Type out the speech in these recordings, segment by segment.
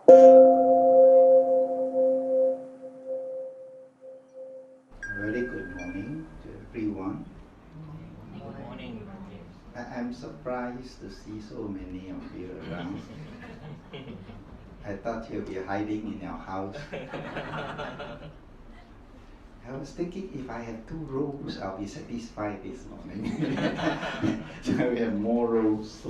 Very good morning to everyone. Good morning. I'm surprised to see so many of you around. I thought you'd be hiding in your house. I was thinking if I have 2 rows, I'll be satisfied this morning. So we have more rows.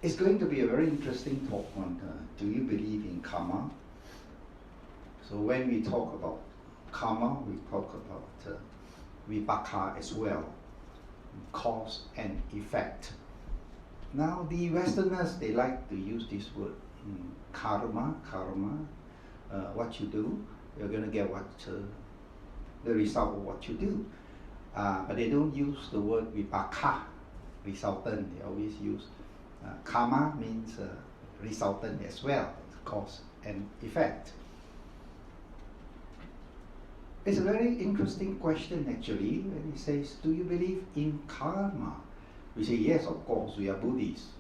It's going to be a very interesting talk on do you believe in karma? So when we talk about karma, we talk about vipaka as well, cause and effect. Now the Westerners, they like to use this word, karma, what you do, you're going to get the result of what you do. But they don't use the word vipaka, resultant. They always use karma means resultant as well, cause and effect. It's a very interesting question actually when he says, do you believe in karma? We say, yes, of course, we are Buddhists.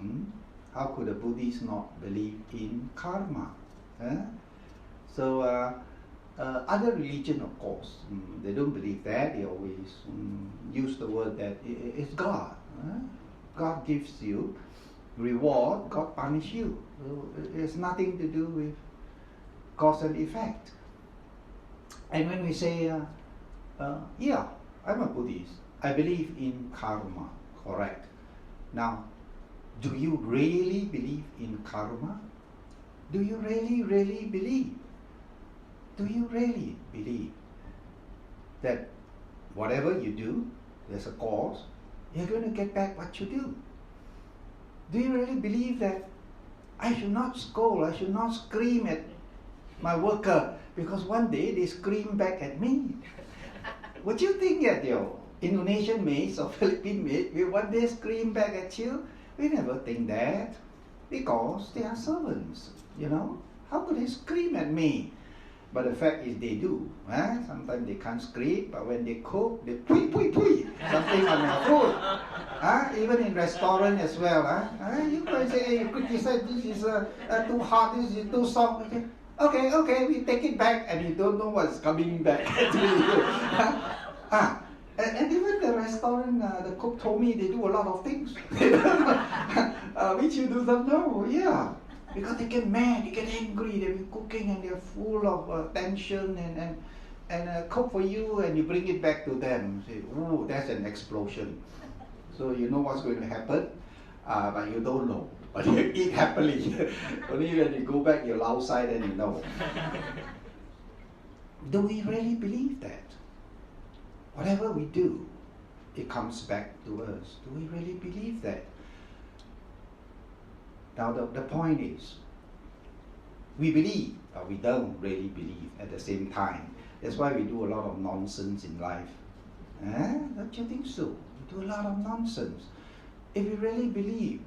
How could a Buddhist not believe in karma? So other religion, of course, they don't believe that. They always use the word that it's God. God gives you reward, God punish you. So it has nothing to do with cause and effect. And when we say, yeah, I'm a Buddhist, I believe in karma, correct. Now, do you really believe in karma? Do you really believe? Do you really believe that whatever you do, there's a cause, you're going to get back what you do? Do you really believe that I should not scold, I should not scream at my worker because one day they scream back at me? Would you think that your Indonesian mates or Philippine mates will one day scream back at you? We never think that because they are servants, How could they scream at me? But the fact is they do. Sometimes they can't scream, but when they cook, they pui, something on their food. Even in restaurant as well. You guys say, hey, you criticize this is too hot, this is too soft. Okay, we take it back, and you don't know what's coming back to you. And even the restaurant, the cook told me they do a lot of things. Which you do not know, yeah. Because they get mad, they get angry, they've been cooking and they're full of tension and cook for you and you bring it back to them. You say, ooh, that's an explosion. So you know what's going to happen, but you don't know. But you eat happily. Only when you go back, you're outside and you know. Do we really believe that? Whatever we do, it comes back to us. Do we really believe that? Now the point is, we believe, but we don't really believe at the same time. That's why we do a lot of nonsense in life. Don't you think so? We do a lot of nonsense. If we really believe,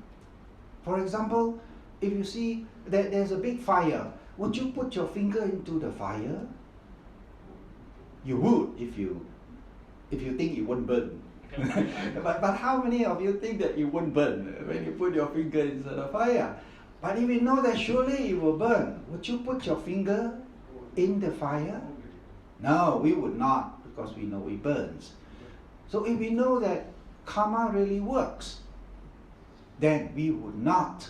for example, if you see that there's a big fire, would you put your finger into the fire? You would if you think it won't burn. but how many of you think that it won't burn when you put your finger inside the fire? But if you know that surely it will burn, would you put your finger in the fire? No, we would not, because we know it burns. So if we know that karma really works, then we would not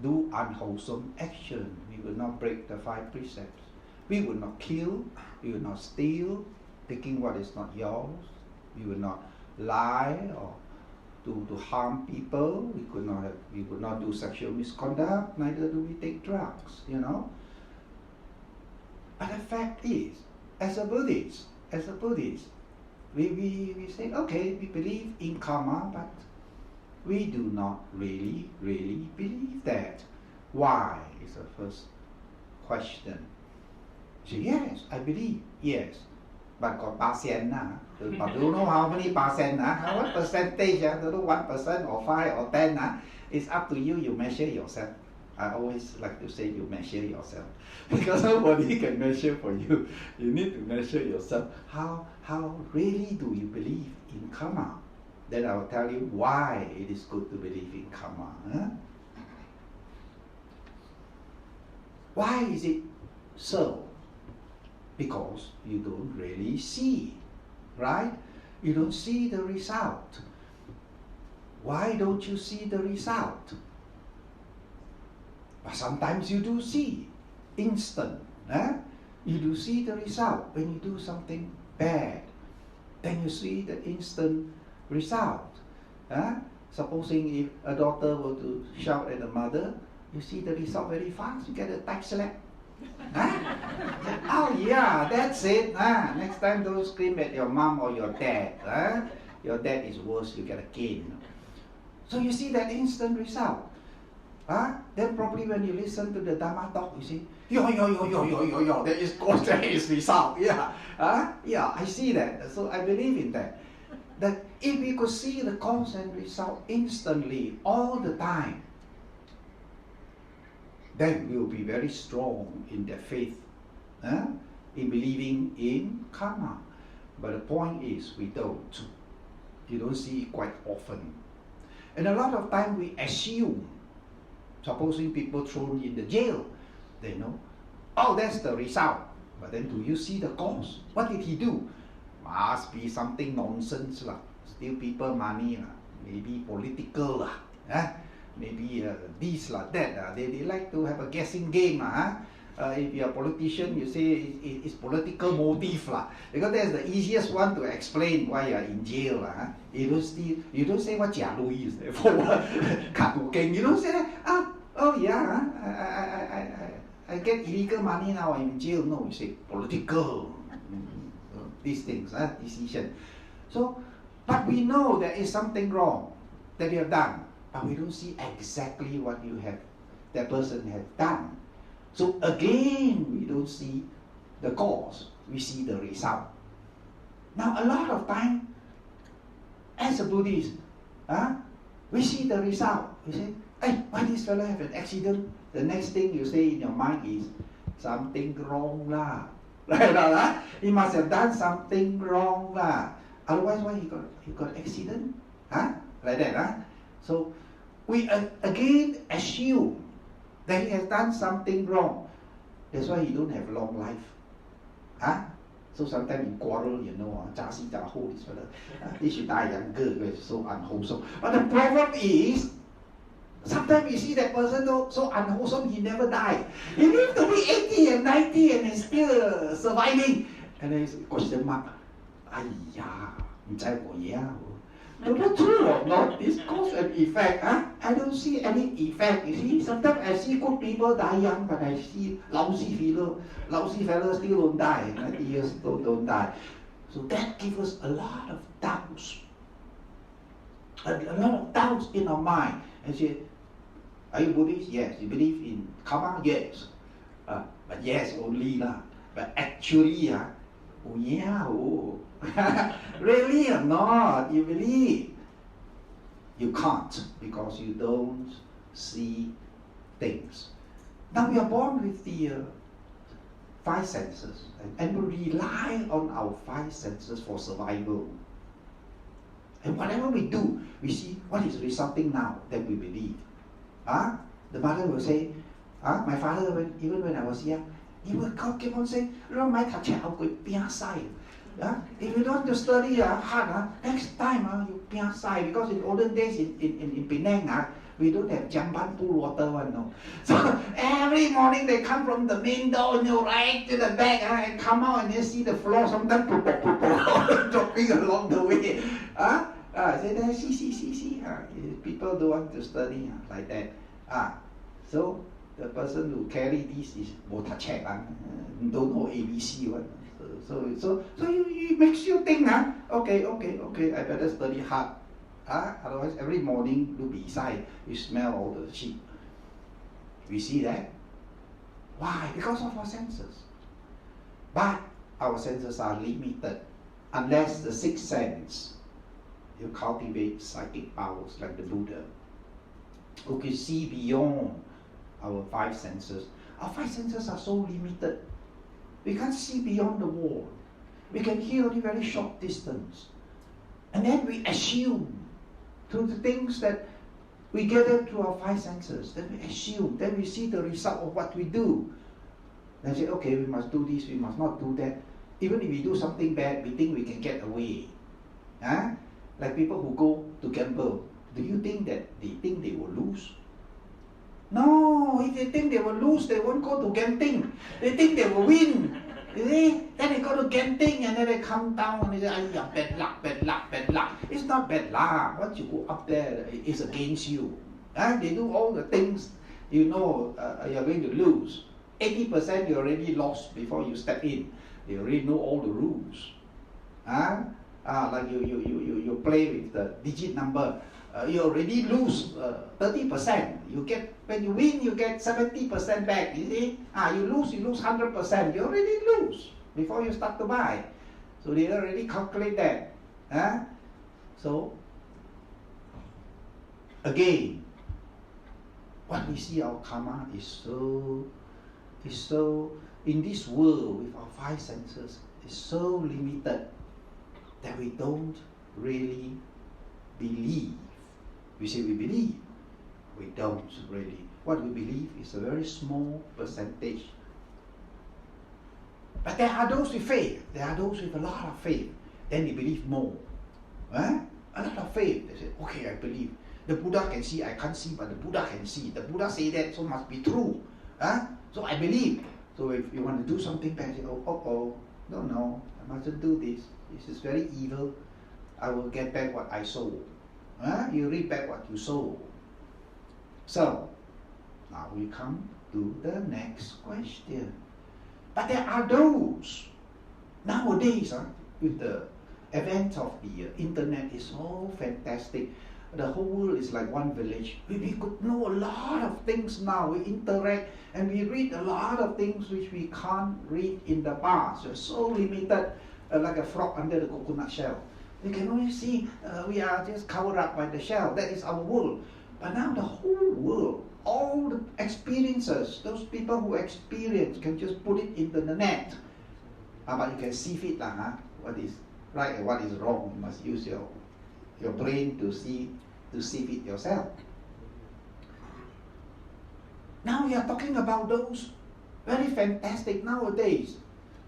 do unwholesome action. We would not break the 5 precepts. We would not kill, we would not steal, taking what is not yours. We would not lie or to harm people. We would not do sexual misconduct, neither do we take drugs, But the fact is, as a Buddhist, we say, okay, we believe in karma, but we do not really believe that. Why is the first question. So yes, I believe, yes. But got percent, but don't know how many percent, what percentage, don't know 1% or 5 or 10, it's up to you, you measure yourself. I always like to say you measure yourself. Because nobody can measure for you. You need to measure yourself. How really do you believe in karma? Then I will tell you why it is good to believe in karma. Why is it so? Because you don't really see, right? You don't see the result. Why don't you see the result? But sometimes you do see, instant. You do see the result when you do something bad. Then you see the instant result. Supposing if a daughter were to shout at the mother, you see the result very fast. You get a tight slap. Oh yeah, that's it. Next time don't scream at your mom or your dad. Your dad is worse, you get a cane. So you see that instant result. Then probably when you listen to the Dhamma talk, you see, there is cause, there is result. Yeah, I see that. So I believe in that. That if we could see the cause and result instantly, all the time, then we will be very strong in their faith, in believing in karma. But the point is, we don't. You don't see it quite often. And a lot of time we assume, supposing people thrown in the jail, they know, oh, that's the result. But then do you see the cause? What did he do? Must be something nonsense lah. Steal people money lah. Maybe political lah. Maybe this lah, that lah. They like to have a guessing game lah. If you're a politician, you say it's political motive lah. Because that's the easiest one to explain why you're in jail lah. You don't say what Jia Lui is there for. Katuking. You don't say that. Oh yeah, I get illegal money now. I'm in jail. No, you say political. These things, decision. So, but we know there is something wrong that you have done, but we don't see exactly what that person has done. So again, we don't see the cause, we see the result. Now a lot of time, as a Buddhist, we see the result. We say, hey, why this fellow have an accident? The next thing you say in your mind is, something wrong lah. Right? He must have done something wrong lah. Otherwise, why he got accident? Like that. So we again assume that he has done something wrong. That's why he don't have long life. So sometimes in quarrel, this fellow, he should die younger, it's so unwholesome. But the problem is, sometimes you see that person so unwholesome, he never died. He lived to be 80 and 90 and is still surviving. And then it's question mark. Don't know true or not, this cause and effect. I don't see any effect. You see, sometimes I see good people die young, but I see lousy fellow still don't die. 90 years don't die. So that gives us a lot of doubts. A lot of doubts in our mind. And say, are you Buddhist? Yes. You believe in karma? Yes. But yes, only lah. But actually, really or not, you believe? You can't, because you don't see things. Now we are born with the 5 senses, and we rely on our 5 senses for survival. And whatever we do, we see what is resulting now that we believe. The mother will say, my father, even when I was young, he would keep on saying, if you don't want to study hard, next time you piasai. Because in olden days in Penang, we don't have jamban pool water one, no. So every morning they come from the main door, right to the back, and come out and you see the floor sometimes dropping along the way. Say, see. People don't want to study like that. So the person who carry this is check, don't know ABC one. So it makes you think, okay, I better study hard. Otherwise, every morning, look beside, you smell all the sheep. We see that. Why? Because of our senses. But our senses are limited. Unless the 6th sense, you cultivate psychic powers like the Buddha, who can see beyond our 5 senses. Our 5 senses are so limited. We can't see beyond the wall. We can hear only very short distance. And then we assume through the things that we gather through our 5 senses. Then we assume. Then we see the result of what we do. Then say, okay, we must do this, we must not do that. Even if we do something bad, we think we can get away. Huh? Like people who go to gamble, do you think that they think they will lose? No, if they think they will lose, they won't go to Genting. They think they will win. You see? Then they go to Genting and then they come down and they say, "Ay, bad luck, bad luck, bad luck." It's not bad luck. Once you go up there, it's against you. They do all the things you know you're going to lose. 80% you already lost before you step in. They already know all the rules. Like you play with the digit number. You already lose 30%. When you win, you get 70% back. You see? You lose 100%. You already lose before you start to buy. So they already calculate that. So again, what we see our karma is so in this world with our five senses is so limited that we don't really believe. We say we believe, we don't really. What we believe is a very small percentage. But there are those with faith. There are those with a lot of faith. Then they believe more. A lot of faith. They say, okay, I believe. The Buddha can see, I can't see, but the Buddha can see. The Buddha say that, so must be true. So I believe. So if you want to do something bad, say, no, I mustn't do this. This is very evil. I will get back what I sow. You reap back what you sow. So, now we come to the next question. But there are those, nowadays, with the advent of the internet is so fantastic. The whole world is like one village. We could know a lot of things now. We interact and we read a lot of things which we can't read in the past. We're so limited, like a frog under the coconut shell. We can only see we are just covered up by the shell. That is our world. But now the whole world, all the experiences, those people who experience can just put it into the net. But you can sieve it, what is right and what is wrong. You must use your brain to sieve it yourself. Now we are talking about those very fantastic nowadays.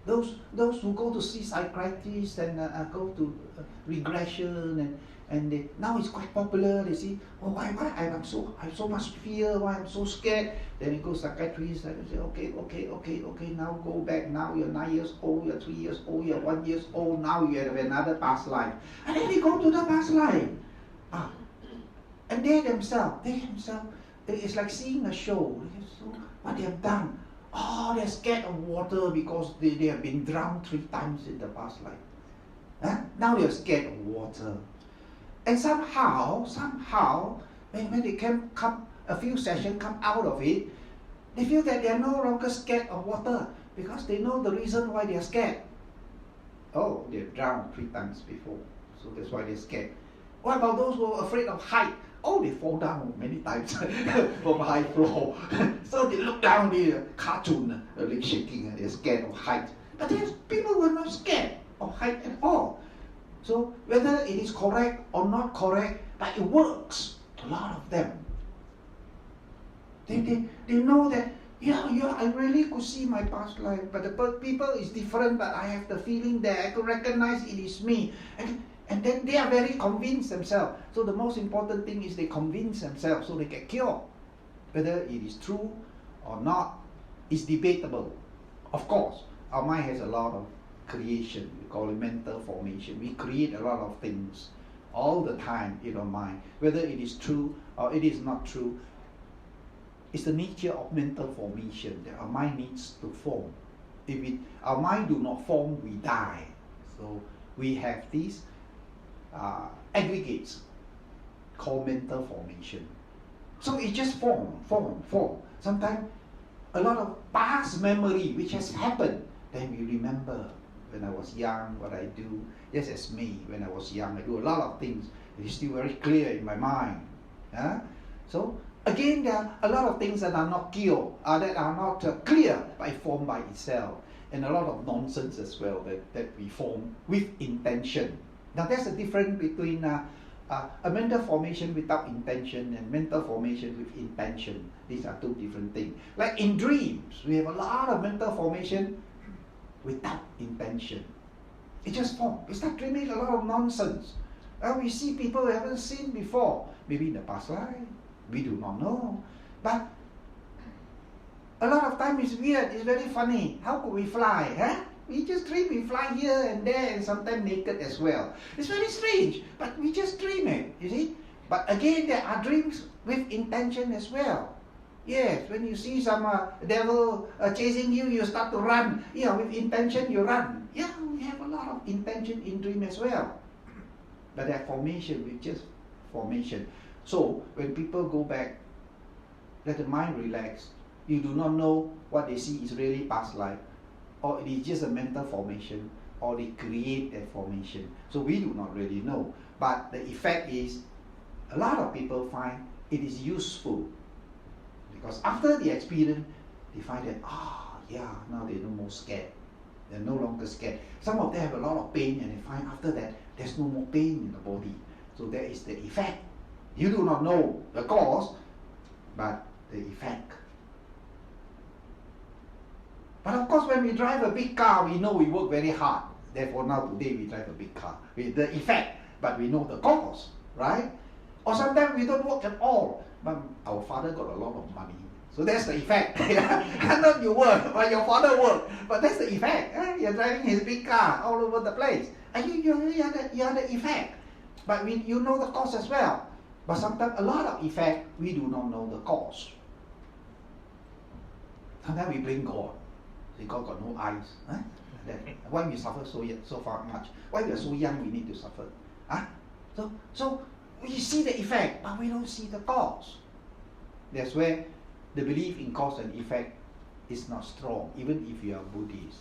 Those who go to see psychiatrists and go to regression and now it's quite popular. They see, why I have so much fear, why I'm so scared. Then you go to psychiatrist and say, okay, now go back. Now you're 9 years old, you're 3 years old, you're 1 year old. Now you have another past life, and then they go to the past life. And they themselves, it's like seeing a show. So what they have done. They're scared of water because they have been drowned 3 times in the past life. Now they're scared of water. And somehow, when they come a few sessions come out of it, they feel that they are no longer scared of water because they know the reason why they are scared. They're drowned 3 times before, so that's why they're scared. What about those who are afraid of height? They fall down many times from a high floor. So they look down, the cartoon, leg shaking, they're scared of height. But there's people who are not scared of height at all. So whether it is correct or not correct, but it works. A lot of them. They know that, I really could see my past life, but the people is different, but I have the feeling that I could recognize it is me. And then they are very convinced themselves. So the most important thing is they convince themselves so they get cured. Whether it is true or not is debatable. Of course, our mind has a lot of creation. We call it mental formation. We create a lot of things all the time in our mind. Whether it is true or it is not true, it's the nature of mental formation that our mind needs to form. If our mind do not form, we die. So we have these aggregates called mental formation. So it just form. Sometimes a lot of past memory which has happened, then we remember when I was young what I do. Yes, as me, when I was young, I do a lot of things. It is still very clear in my mind. So again, there are a lot of things that are not clear, but formed by itself, and a lot of nonsense as well that we form with intention. Now that's the difference between a mental formation without intention and mental formation with intention. These are two different things. Like in dreams, we have a lot of mental formation without intention. It just forms. We start dreaming a lot of nonsense. We see people we haven't seen before. Maybe in the past life. We do not know. But a lot of time it's weird. It's very funny. How could we fly? Huh? We just dream we fly here and there and sometimes naked as well. It's very strange. But we just dream it. You see? But again, there are dreams with intention as well. Yes, when you see some devil chasing you, you start to run. Yeah, with intention you run. Yeah, we have a lot of intention in dream as well. But that formation with just formation. So when people go back, let the mind relax. You do not know what they see is really past life, or it is just a mental formation, or they create that formation. So we do not really know. But the effect is, a lot of people find it is useful. Because after the experience, they find that, now they're no more scared. They're no longer scared. Some of them have a lot of pain and they find after that, there's no more pain in the body. So that is the effect. You do not know the cause, but the effect. But of course, when we drive a big car, we know we work very hard. Therefore, now today we drive a big car. With the effect, but we know the cause, right? Or sometimes we don't work at all. But our father got a lot of money. So that's the effect. Not you work, but your father work. But that's the effect. You're driving his big car all over the place. And you are the effect. But you know the cause as well. But sometimes a lot of effect, we do not know the cause. Sometimes we blame God. Say God got no eyes. Why we suffer so far much? Why we are so young we need to suffer? So we see the effect, but we don't see the cause. That's where the belief in cause and effect is not strong, even if you are Buddhist.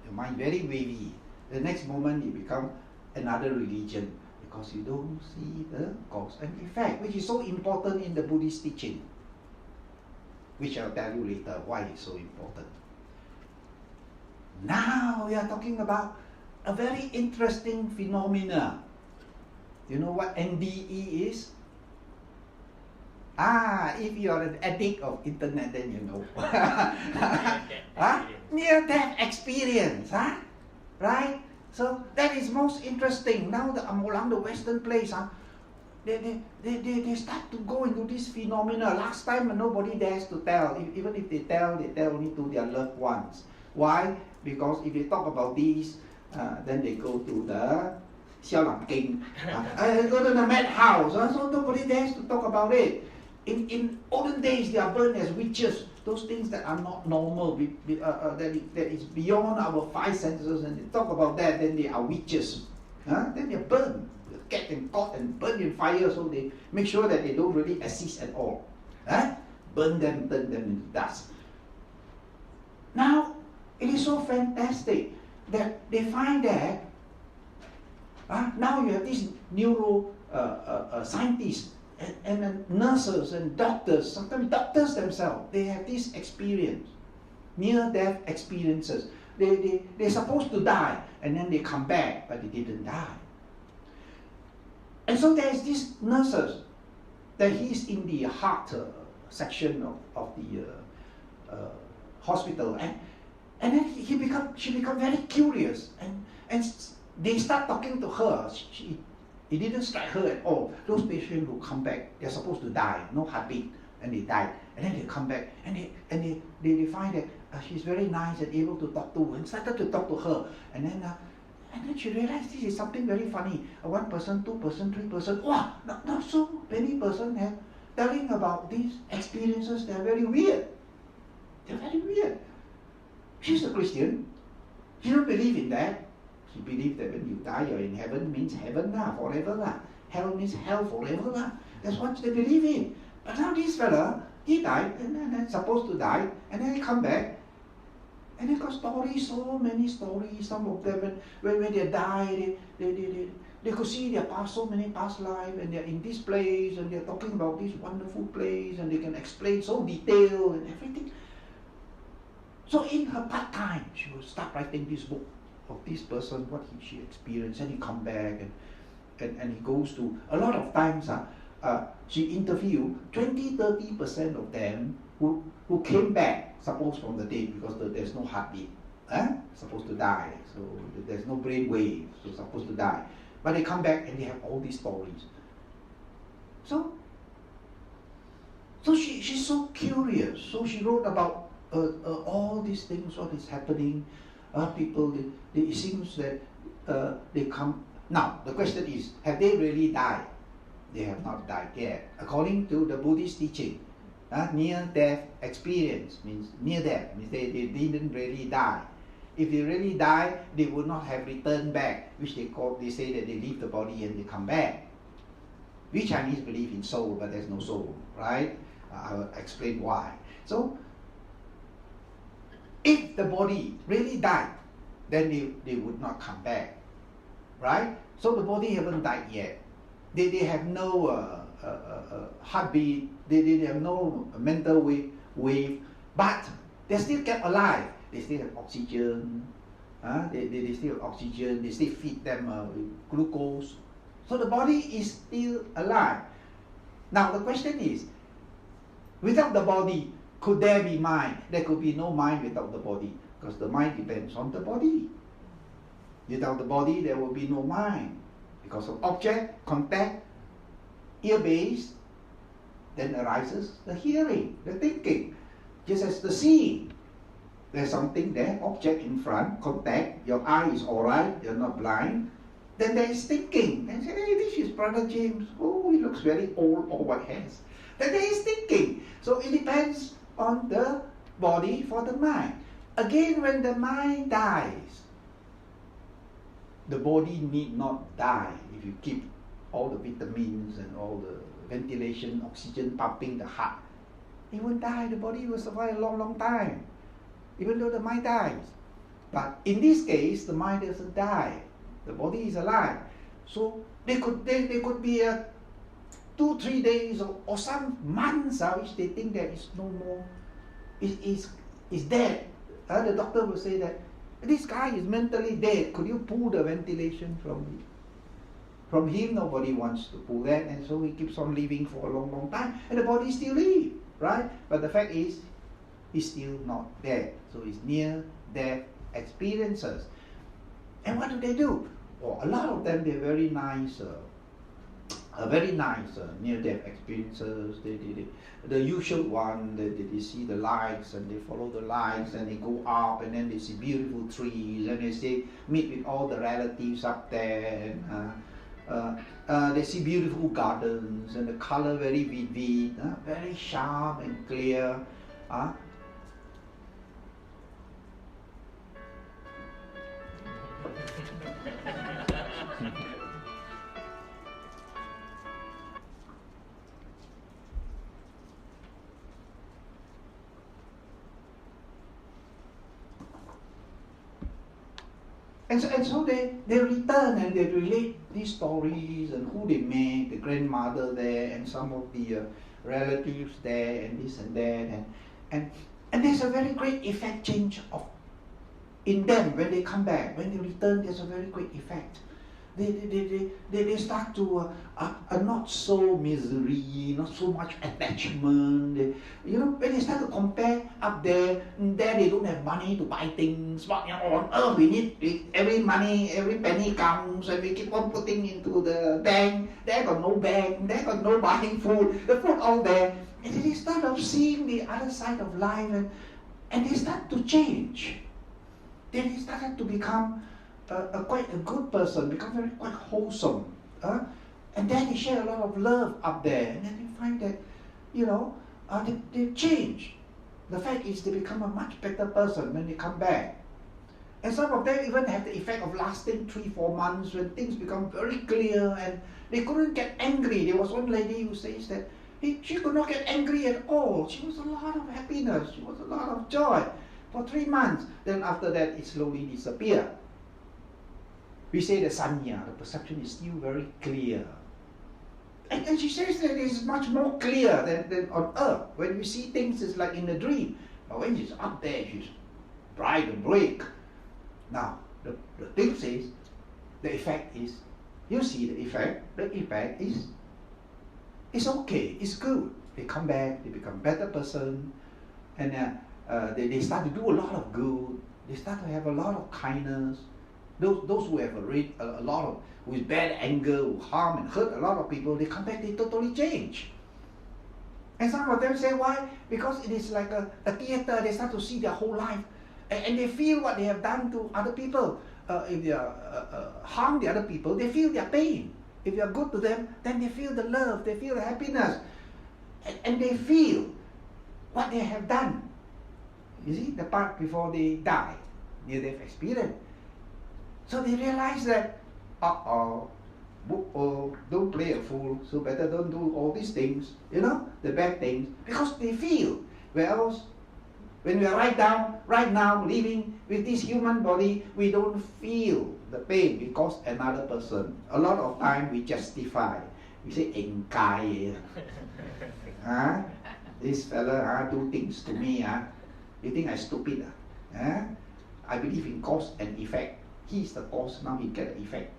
Your mind very wavy. The next moment you become another religion because you don't see the cause and effect, which is so important in the Buddhist teaching, which I'll tell you later why it's so important. Now we are talking about a very interesting phenomena. You know what NDE is? If you are an addict of internet, then you know. Near-death experience, right? So that is most interesting. Now along the Western place, they start to go into this phenomena. Last time nobody dares to tell. Even if they tell only to their loved ones. Why? Because if they talk about this, then they go to the Xiao King, go to the madhouse. So nobody dares to talk about it. In olden days, they are burned as witches. Those things that are not normal, that is beyond our five senses, and they talk about that, then they are witches. Then they are burned, get them caught and burned in fire, so they make sure that they don't really exist at all. Burn them, turn them into dust. Now, it is so fantastic that they find that now you have these neuro scientists and nurses and doctors, sometimes doctors themselves, they have this experience, near-death experiences. They're supposed to die, and then they come back, but they didn't die. And so there's these nurses, that he's in the heart section of the hospital, and then she become very curious, and they start talking to her. It didn't strike her at all. Those patients who come back, they're supposed to die, no heartbeat, and they die. And then they come back, and they find that she's very nice and able to talk to, and started to talk to her. And then she realized this is something very funny. One person, two person, three person. Wow, not so many person have telling about these experiences. They're very weird. They're very weird. She's a Christian. She don't believe in that. She believes that when you die, you're in heaven, means heaven forever. Hell means hell forever. That's what they believe in. But now this fella, he died, and then supposed to die, and then he come back, and they got stories, so many stories. Some of them, when they die, they could see their past, so many past life, and they're in this place, and they're talking about this wonderful place, and they can explain so detailed and everything. So in her part time, she will start writing this book of this person, what she experienced, and he come back, and he goes to, a lot of times she interviewed 20-30% of them who came back, suppose from the dead, because there's no heartbeat, supposed to die, so there's no brain wave, so supposed to die. But they come back and they have all these stories. So she's so curious. So she wrote about all these things, what is happening. People, it seems that they come. Now, the question is, have they really died? They have not died yet. According to the Buddhist teaching, near-death experience means near-death, means they didn't really die. If they really die, they would not have returned back, which they say that they leave the body and they come back. We Chinese believe in soul, but there's no soul, right? I'll explain why. So, if the body really died, then they would not come back, right? So the body haven't died yet. They have no heartbeat, they have no mental wave, but they're still kept alive. They still have oxygen, they still have oxygen, they still feed them with glucose. So the body is still alive. Now the question is, without the body, could there be mind? There could be no mind without the body, because the mind depends on the body. Without the body, there will be no mind. Because of object, contact, ear-based, then arises the hearing, the thinking. Just as the seeing. There's something there, object in front, contact, your eye is alright, you're not blind. Then there is thinking. And say, hey, this is Brother James. Oh, he looks very old or white hairs. Then there is thinking. So it depends on the body for the mind. Again, when the mind dies, the body need not die. If you keep all the vitamins and all the ventilation, oxygen pumping the heart, it won't die. The body will survive a long, long time, even though the mind dies. But in this case, the mind doesn't die. The body is alive. So they could be 2-3 days or some months which they think there is no more, is dead. The doctor will say that this guy is mentally dead. Could you pull the ventilation from him? Nobody wants to pull that, and so he keeps on living for a long, long time, and the body still lives, right? But the fact is, he's still not dead. So it's near-death experiences. And what do? Well, a lot of them, they're very nice near-death experiences. The usual one, they see the lights and they follow the lights and they go up and then they see beautiful trees and they meet with all the relatives up there and they see beautiful gardens and the color very vivid, very sharp and clear. And so they return and they relate these stories and who they met, the grandmother there and some of the relatives there and this and that and there's a very great effect change in them when they come back. When they return, there's a very great effect. They start to not so misery, not so much attachment. When they start to compare up there they don't have money to buy things. But on earth we need every penny counts, and we keep on putting into the bank. They got no bank, they got no buying food. The food all there, and they start of seeing the other side of life, and they start to change. Then they started to become quite a good person, become quite wholesome. And then they share a lot of love up there. And then they find that, they change. The fact is they become a much better person when they come back. And some of them even have the effect of lasting 3-4 months when things become very clear and they couldn't get angry. There was one lady who says that she could not get angry at all. She was a lot of happiness. She was a lot of joy for 3 months. Then after that, it slowly disappeared. We say the sanya, the perception is still very clear. And she says that it's much more clear than on earth. When we see things, it's like in a dream. But when she's up there, she's bright and awake. Now, the thing says, the effect is you see the effect. The effect is it's okay, it's good. They come back, they become better person, and they start to do a lot of good. They start to have a lot of kindness. Those who have a lot of, with bad anger, who harm and hurt a lot of people, they come back, they totally change. And some of them say, why? Because it is like a theater. They start to see their whole life, and they feel what they have done to other people. If they harm the other people, they feel their pain. If you are good to them, then they feel the love, they feel the happiness, and they feel what they have done. You see, the part before they die, near-death experience. So they realize that, don't play a fool, so better don't do all these things, the bad things, because they feel. Whereas, when we are right now, living with this human body, we don't feel the pain because another person. A lot of time we justify. We say, this fella do things to me. You think I'm stupid? I believe in cause and effect. He's the cause, now he get the effect.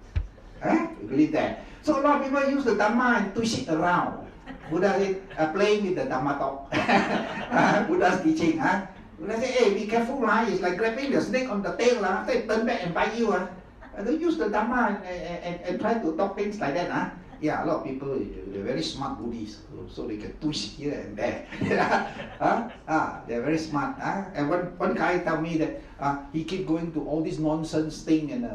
You believe that? So a lot of people use the Dhamma and twist it around. Buddha said, playing with the Dhamma talk. Buddha's teaching. Buddha say, hey, be careful, it's like grabbing the snake on the tail, after it turn back and bite you. Don't use the Dhamma and try to talk things like that. Yeah, a lot of people, they're very smart Buddhists, so they can twist here and there. They're very smart. And one guy told me that he keep going to all this nonsense thing and,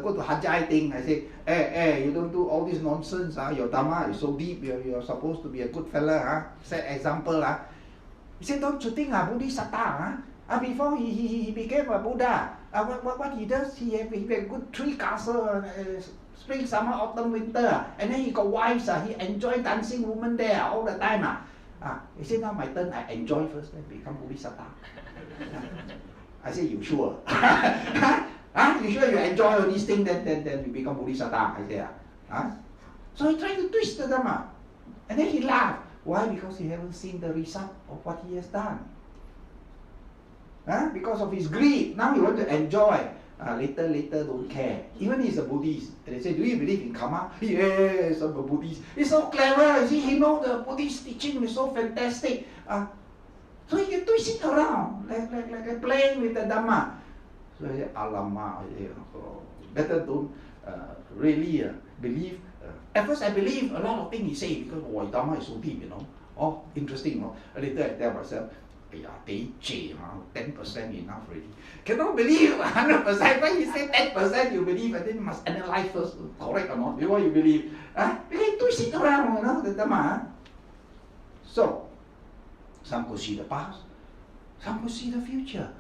go to Hajjai thing. I say, hey, you don't do all this nonsense. Your Dhamma is so deep, you're supposed to be a good fella. Set example. He said, don't you think Bodhisattva, before he became a Buddha, what he does, he have good 3 castles, spring, summer, autumn, winter, and then he got wives, he enjoy dancing women there all the time. He said, now my turn, I enjoy first, then become Bodhisattva. I said, you sure? You sure you enjoy all these things, then you become Bodhisattva? I said, So he tried to twist the Dhamma, and then he laughed. Why? Because he haven't seen the result of what he has done. Because of his greed, now he wants to enjoy. Later, don't care. Even he's a Buddhist. And they say, do you believe in karma? Yes, I'm a Buddhist. He's so clever. See, he knows the Buddhist teaching is so fantastic. So he can twist it around, like playing with the Dhamma. So I say, Alamak, better don't really believe. At first I believe a lot of things he say because Dhamma is so deep, interesting. Later I tell myself, 10% enough already. Cannot believe 100%. When he say 10% you believe, and then you must analyze first, correct or not, before you believe. Because twist it around, the Dhamma. So, some could see the past, some could see the future.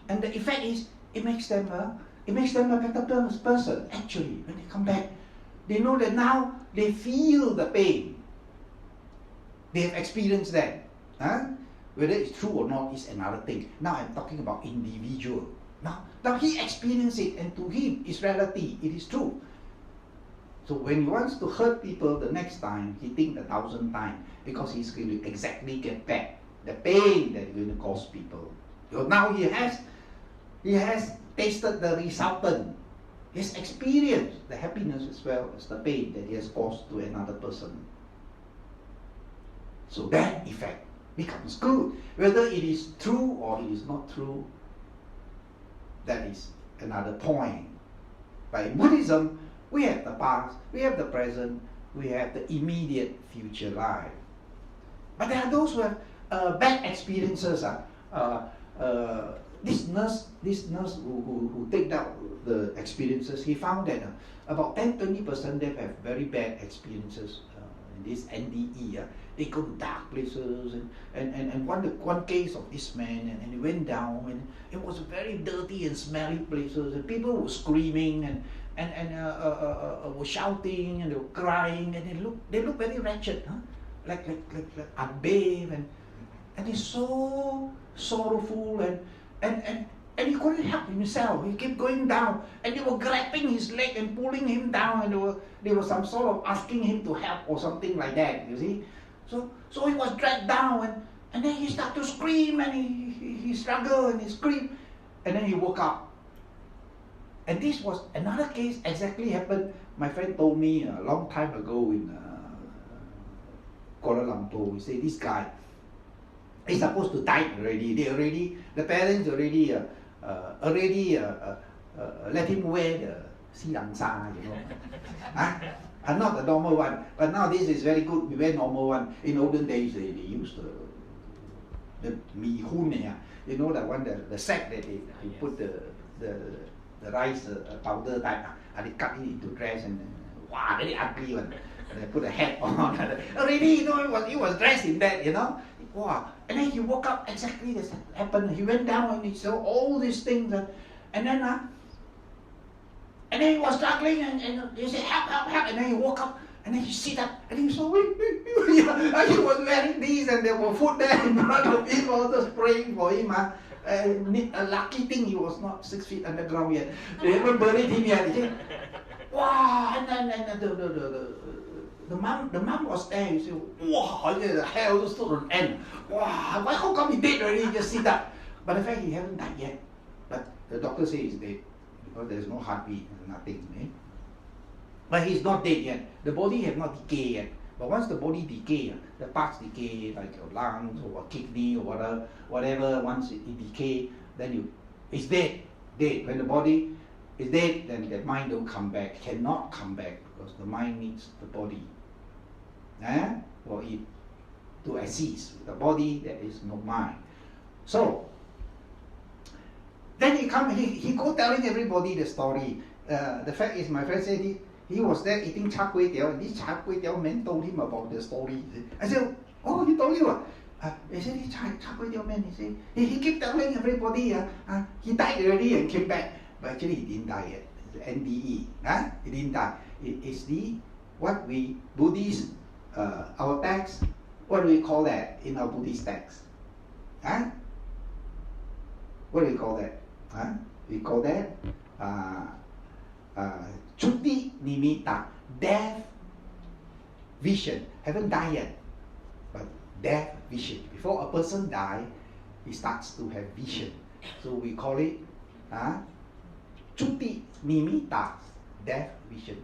And the effect is, it makes them a better person, actually, when they come back. They know that now they feel the pain. They have experienced that. Whether it's true or not is another thing. Now I'm talking about individual. Now he experienced it, and to him it's reality, it is true. So when he wants to hurt people the next time, he thinks 1,000 times, because he's going to exactly get back the pain that he's going to cause people. So now he has tasted the resultant. He has experienced the happiness as well as the pain that he has caused to another person. So that effect becomes good. Whether it is true or it is not true, that is another point. But in Buddhism, we have the past, we have the present, we have the immediate future life. But there are those who have bad experiences. This nurse who take down the experiences, he found that about 10-20% of them have very bad experiences in this NDE. They go to dark places, and one case of this man, and he went down, and it was very dirty and smelly places, and people were screaming and were shouting, and they were crying, and they look very wretched, like unbathed, and he's so sorrowful, and he couldn't help himself. He kept going down, and they were grabbing his leg and pulling him down, and they were some sort of asking him to help or something like that, you see. So he was dragged down, and then he started to scream, and he struggled and he screamed, and then he woke up. And this was another case exactly happened. My friend told me a long time ago in Kuala Lumpur. He said this guy is supposed to die already. The parents already let him wear the Silang Sa, you know. And not the normal one. But now this is very good. We wear normal one. In olden days, they used the mi hun, you know, that one, the sack that they put the rice powder type, and they cut it into dress and wow, very ugly one. And they put a hat on. Already, you know, he was dressed in that, you know. Wow. And then he woke up, exactly this happened. He went down and he saw all these things, and then he was struggling, and he said, help, and then he woke up, and then he sit up, and he saw, he was wearing these, and there were food there in front of him, also praying for him. A lucky thing he was not 6 feet underground yet. They haven't buried him yet. He said, wow, and then the mom was there. He said, wow, the hell just stood on end. Wow, how come he dead already? He just sit up. But in fact, he hasn't died yet. But the doctor says he's dead. Because there's no heartbeat, nothing. But he's not dead yet. The body has not decayed yet. But once the body decay, the parts decay, like your lungs or a kidney or whatever, once it decay, then it's dead. When the body is dead, then the mind don't come back, cannot come back, because the mind needs the body for it to assist. The body, there is no mind. So then he go telling everybody the story. The fact is, my friend said he was there eating char kway teow, and this char kway teow man told him about the story. I said, oh, he told you? He said, this char kway teow man, he said, he kept telling everybody, he died already and came back. But actually he didn't die yet. It's NDE. He didn't die. It's what we Buddhists, our text, what do we call that in our Buddhist text? What do we call that? We call that Chutti Nimitta, death vision. Haven't died yet, but death vision. Before a person dies, he starts to have vision. So we call it Chutti Nimitta, death vision,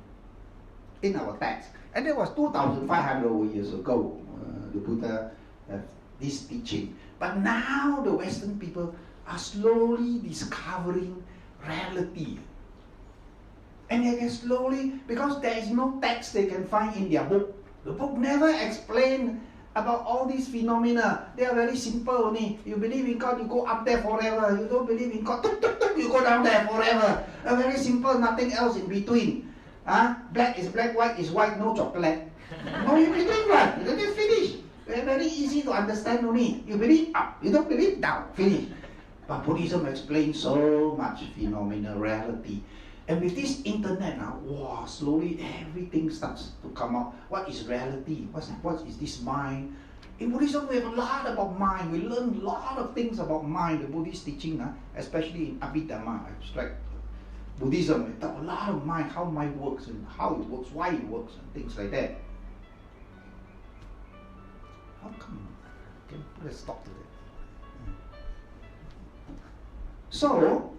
in our text. And that was 2,500 years ago, the Buddha had this teaching. But now the Western people are slowly discovering reality. And they can slowly, because there is no text they can find in their book. The book never explains about all these phenomena. They are very simple only. You believe in God, you go up there forever. You don't believe in God, you go down there forever. Very simple, nothing else in between. Black is black, white is white, no chocolate. No in between one. Then you finish. Very easy to understand only. You believe up, you don't believe down, finish. But Buddhism explains so much phenomena, reality. And with this internet now, wow, slowly everything starts to come out. What is reality? What is this mind? In Buddhism, we have a lot about mind. We learn a lot of things about mind. The Buddhist teaching, especially in Abhidhamma, abstract Buddhism, we talk a lot of mind, how mind works and how it works, why it works, and things like that. How come? Okay, let's stop to that. So,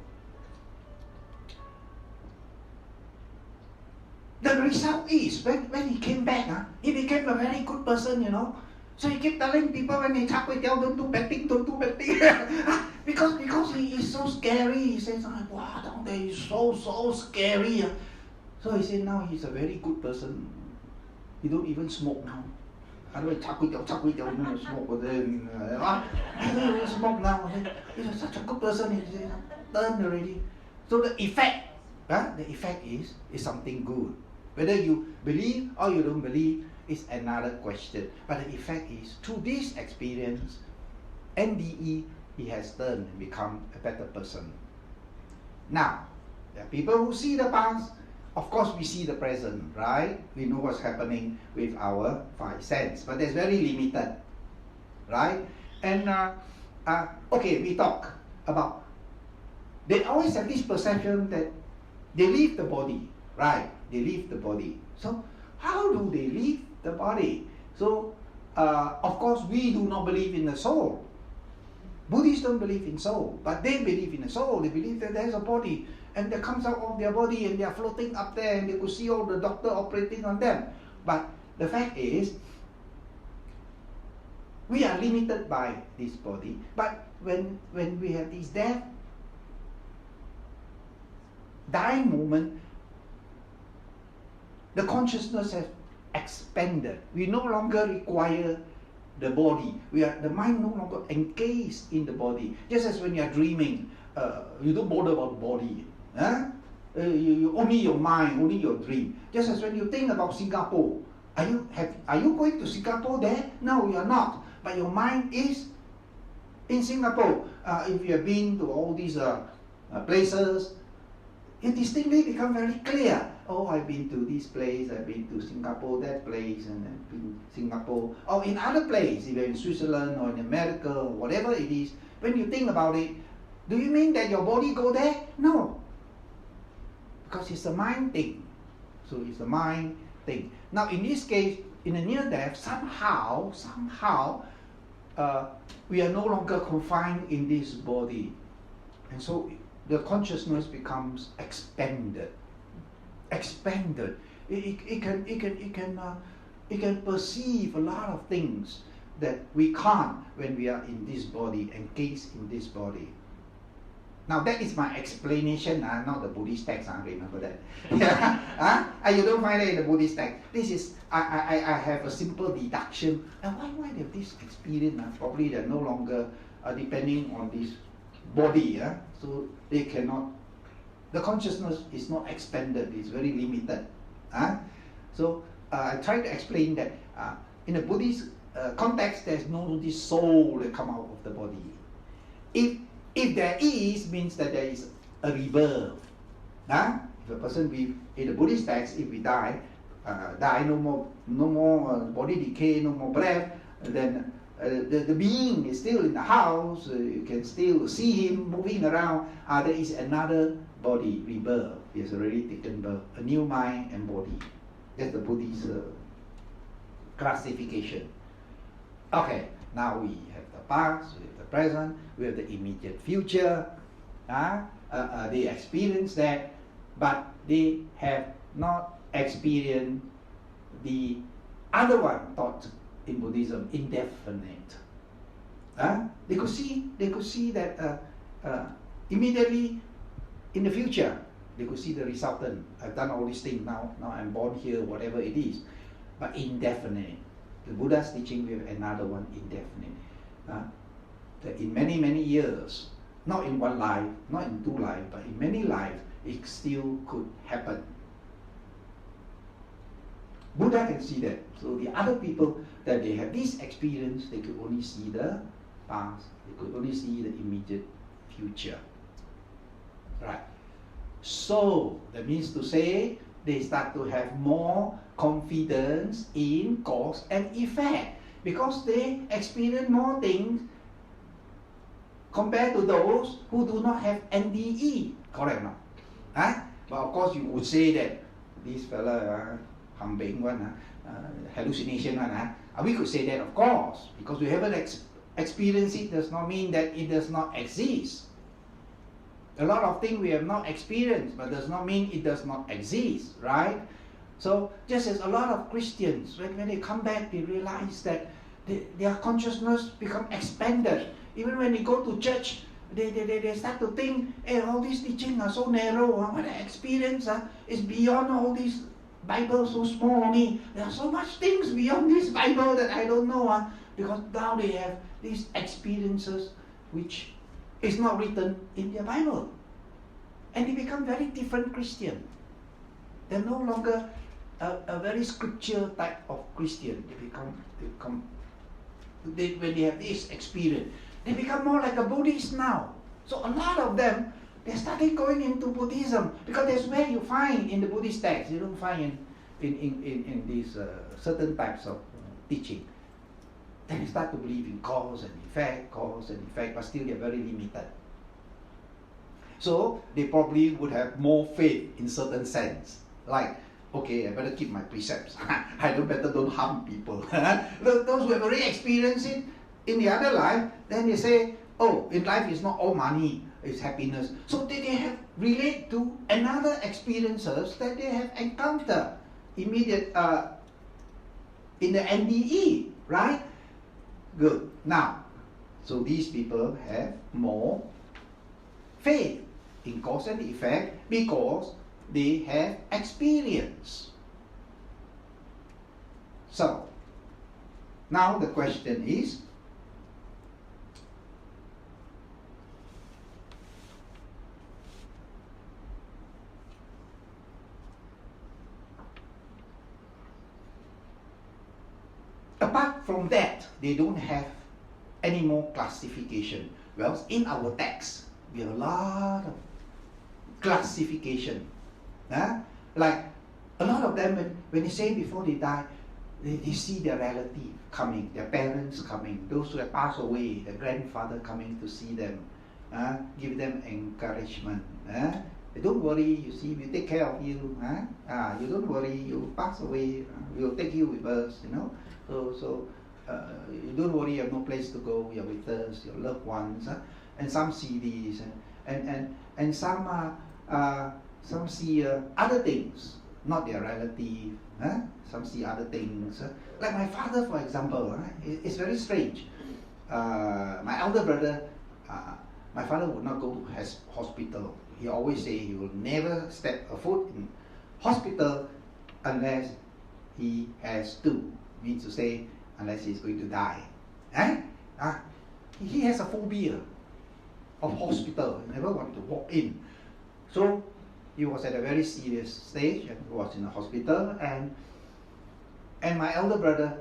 the result is, when he came back, he became a very good person, you know. So he kept telling people when they char kway teow, don't do bad thing, don't do bad thing. because he is so scary. He says, wow, down there is so scary. So he said now he's a very good person. He don't even smoke now. Otherwise, char kway teow, no smoke with him. He don't even smoke now. He's such a good person. He said, turned already. So the effect is something good. Whether you believe or you don't believe is another question. But the effect is, through this experience, NDE, he has turned and become a better person. Now, there are people who see the past. Of course, we see the present, right? We know what's happening with our five senses, but that's very limited, right? And okay, we talk about, they always have this perception that they leave the body, right? They leave the body. So how do they leave the body? So of course we do not believe in the soul. Buddhists don't believe in soul, but they believe in the soul. They believe that there's a body. and they comes out of their body and they are floating up there and they could see all the doctor operating on them. But the fact is, we are limited by this body. But when we have this death, dying moment, the consciousness has expanded. We no longer require the body. The mind no longer encased in the body. Just as when you are dreaming, you don't bother about the body. You only your mind, only your dream. Just as when you think about Singapore, are you going to Singapore there? No, you are not. But your mind is in Singapore. If you have been to all these places, it distinctly becomes very clear. Oh, I've been to this place, I've been to Singapore, that place, and I've been to Singapore. Or in other places, if you're in Switzerland or in America, or whatever it is, when you think about it, do you mean that your body go there? No. Because it's a mind thing. So it's a mind thing. Now in this case, in a near death, somehow, we are no longer confined in this body. And so the consciousness becomes expanded. It can perceive a lot of things that we can't when we are in this body, encased in this body. Now that is my explanation, not the Buddhist text. Remember that? You don't find it in the Buddhist text. This is I have a simple deduction. And why they have this experience? Probably they're no longer depending on this body. So they cannot. The consciousness is not expanded, it's very limited. So I try to explain that in a Buddhist context, there's no this soul that come out of the body. If there is, means that there is a rebirth. If a person, in the Buddhist text, if we die, no more body decay, no more breath, then the being is still in the house, you can still see him moving around. There is another body, rebirth. He has already taken birth, a new mind and body. That's the Buddhist classification. Okay, now we have the past, we have the present, we have the immediate future. They experience that, but they have not experienced the other one taught in Buddhism, indefinite. They could see that immediately in the future. They could see the resultant. I've done all these things now I'm born here, whatever it is. But indefinite. The Buddha's teaching, we have another one, indefinite. That in many, many years, not in one life, not in two lives, but in many lives, it still could happen. Buddha can see that. So the other people that they have this experience, they could only see the past, they could only see the immediate future. Right. So that means to say they start to have more confidence in cause and effect because they experience more things compared to those who do not have NDE. Correct or not? But of course you would say that this fella humbing one, hallucination one. We could say that, of course, because we haven't experienced it does not mean that it does not exist. A lot of things we have not experienced, but does not mean it does not exist, right? So just as a lot of Christians, when they come back, they realize that their consciousness become expanded. Even when they go to church, they start to think, hey, all these teachings are so narrow. What I experience is beyond all these Bible so small only. There are so much things beyond this Bible that I don't know. Because now they have these experiences which is not written in their Bible. And they become very different Christian. They're no longer a very scripture type of Christian. When they have this experience, they become more like a Buddhist now. So a lot of them, they started going into Buddhism because that's where you find in the Buddhist text. You don't find in these certain types of teaching. Then they start to believe in cause and effect, but still they're very limited. So they probably would have more faith in certain sense. Like, okay, I better keep my precepts. I better don't harm people. Those who have already experienced it in the other life, then they say, oh, in life it's not all money. is happiness. So they have relate to another experiences that they have encountered immediate in the NDE, right? Good. Now, so these people have more faith in cause and effect because they have experience. So, now the question is, apart from that, they don't have any more classification. Well, in our text, we have a lot of classification. Like a lot of them, when they say before they die, they see their relative coming, their parents coming, those who have passed away, their grandfather coming to see them, give them encouragement. Don't worry, you see, we take care of you. You don't worry, you pass away, we'll take you with us, you know. So you don't worry, you have no place to go, you're with us, your loved ones. And some see these, and some see other things, not their relative. Some see other things. Like my father, for example, it's very strange. My elder brother, my father would not go to hospital. He always say he will never step a foot in hospital unless he has to. Means to say, unless he's going to die. He has a phobia of hospital. He never wanted to walk in. So he was at a very serious stage and was in the hospital, and my elder brother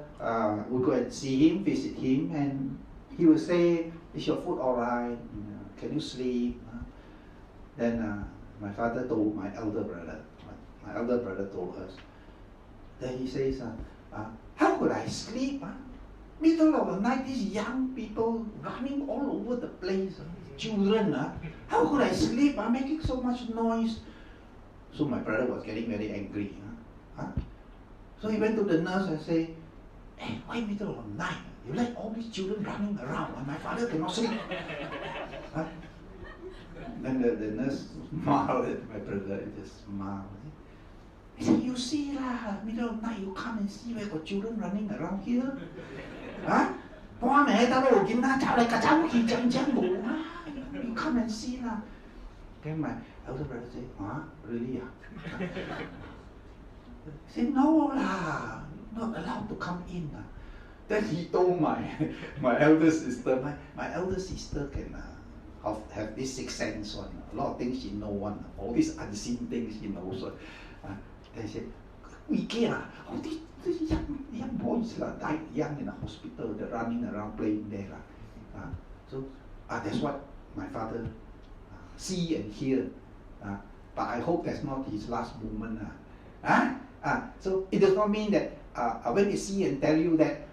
would go and see him, visit him, and he would say, is your food alright? Can you sleep? Then my father told my elder brother told us, then he says, how could I sleep? Middle of the night, these young people running all over the place, children, how could I sleep? Making so much noise. So my brother was getting very angry. So he went to the nurse and said, hey, why middle of the night? You let all these children running around and my father cannot sleep. Then the nurse smiled at my brother and just smiled. He said, you see lah, middle of the night you come and see where got children running around here. You come and see lah. Then my elder brother said, really? He said, no lah, not allowed to come in. Then he told my elder sister, my elder sister can have this sixth sense one. A lot of things she know one. All these unseen things she knows one. Then he said, we care. All these young boys died young in the hospital. They're running around playing there. So that's what my father see and hear. But I hope that's not his last moment. So it does not mean that when they see and tell you that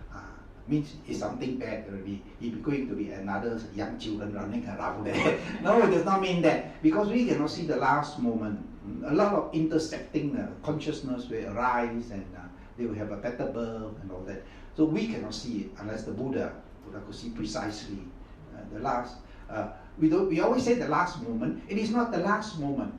means it's something bad already. It's going to be another young children running around there. No, it does not mean that, because we cannot see the last moment. A lot of intersecting consciousness will arise, and they will have a better birth and all that. So we cannot see it unless the Buddha could see precisely the last. We always say the last moment. It is not the last moment.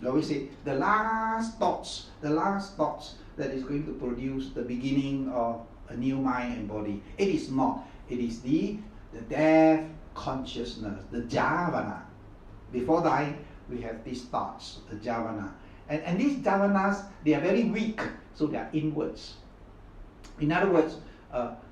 We always say the last thoughts that is going to produce the beginning of a new mind and body. It is not. It is the death consciousness, the jhavana. Before dying, we have these thoughts, the jhavana. And these jhavanas, they are very weak, so they are inwards. In other words,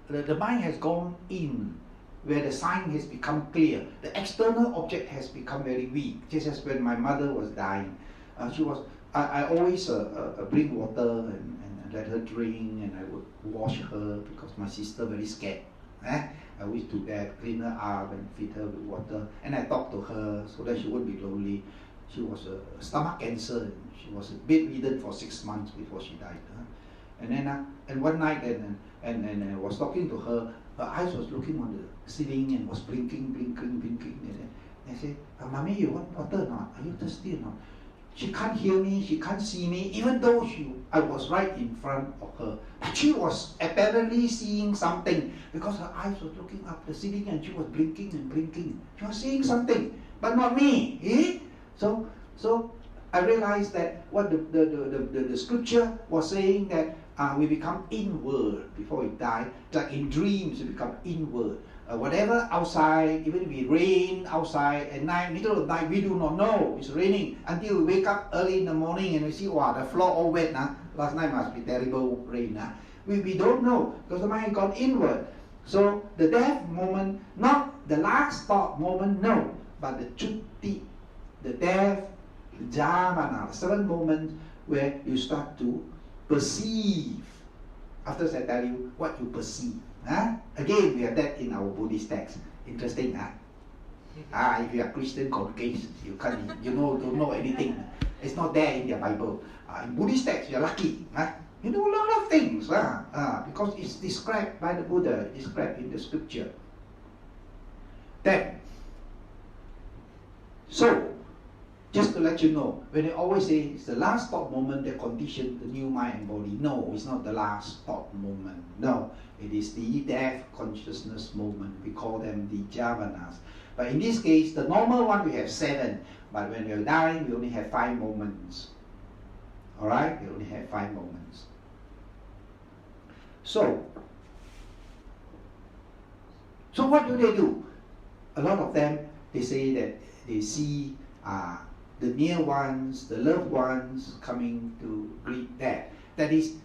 the mind has gone in, where the sign has become clear. The external object has become very weak. Just as when my mother was dying, I always bring water and let her drink, and I would wash her because my sister very scared. I always do that, clean her up and feed her with water, and I talk to her so that she wouldn't be lonely. She was a stomach cancer, and she was bedridden for 6 months before she died. And then and one night, and I was talking to her. Her eyes was looking on the ceiling and was blinking. And I said, Mommy, you want water or not? Are you thirsty or not? she can't hear me, she can't see me, even though I was right in front of her. But she was apparently seeing something because her eyes were looking up the ceiling and she was blinking and blinking. She was seeing something, but not me. So I realized that what the scripture was saying that we become inward before we die. Like in dreams, we become inward. Whatever outside, even if it rain outside at night, middle of the night, we do not know it's raining until we wake up early in the morning and we see, wow, the floor all wet. Last night must be terrible rain. We don't know because the mind gone inward. So the death moment, not the last thought moment, no, but the chutti, the death, the javana, the 7 moments where you start to perceive. After I tell you what you perceive. Again, we have that in our Buddhist text. Interesting, if you are Christian congregation, you don't know anything. It's not there in the Bible. In Buddhist text, you're lucky. You know a lot of things, because it's described by the Buddha, described in the scripture. Then, so, just to let you know, when they always say it's the last thought moment that conditions the new mind and body. No, it's not the last thought moment. No, it is the death consciousness moment. We call them the javanas. But in this case, the normal one we have 7. But when we are dying, we only have 5 moments. Alright? We only have 5 moments. So what do? A lot of them, they say that they see the near ones, the loved ones coming to greet death. That is,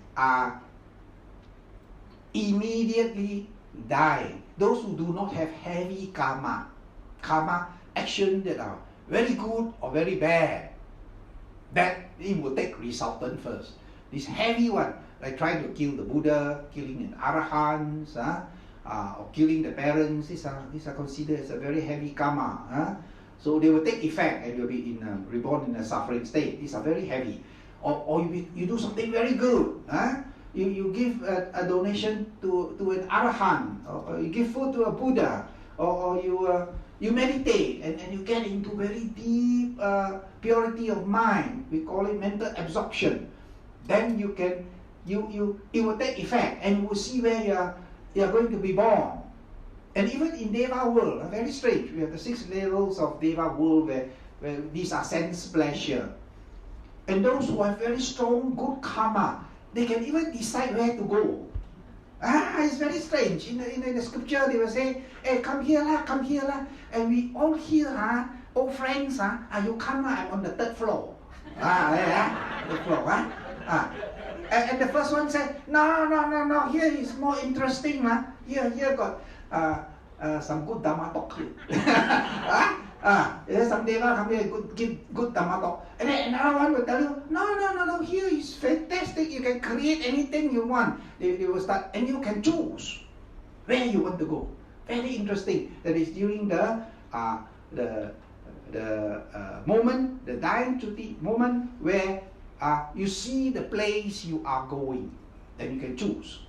immediately dying. Those who do not have heavy karma action that are very good or very bad, that it will take resultant first. This heavy one, like trying to kill the Buddha, killing an Arahant, or killing the parents, these are considered as a very heavy karma. So they will take effect and you'll be reborn in a suffering state. These are very heavy. Or you do something very good. You give a donation to an Arahant, or you give food to a Buddha, or you meditate and you get into very deep purity of mind. We call it mental absorption. Then it will take effect and you will see where you are going to be born. And even in Deva world, very strange. We have the 6 levels of Deva world where these are sense pleasure. And those who have very strong good karma, they can even decide where to go. It's very strange. In the scripture, they will say, hey, come here lah. And we all here, old friends, you come, I'm on the 3rd floor. The floor, And the first one said, no, here is more interesting. Here got some good Dhamma talk. Some Deva come here, give good Dhamma talk. And then another one will tell you, no, here is fantastic. You can create anything you want. They will start, and you can choose where you want to go. Very interesting. That is during the moment, the dying chutti moment, where you see the place you are going, then you can choose.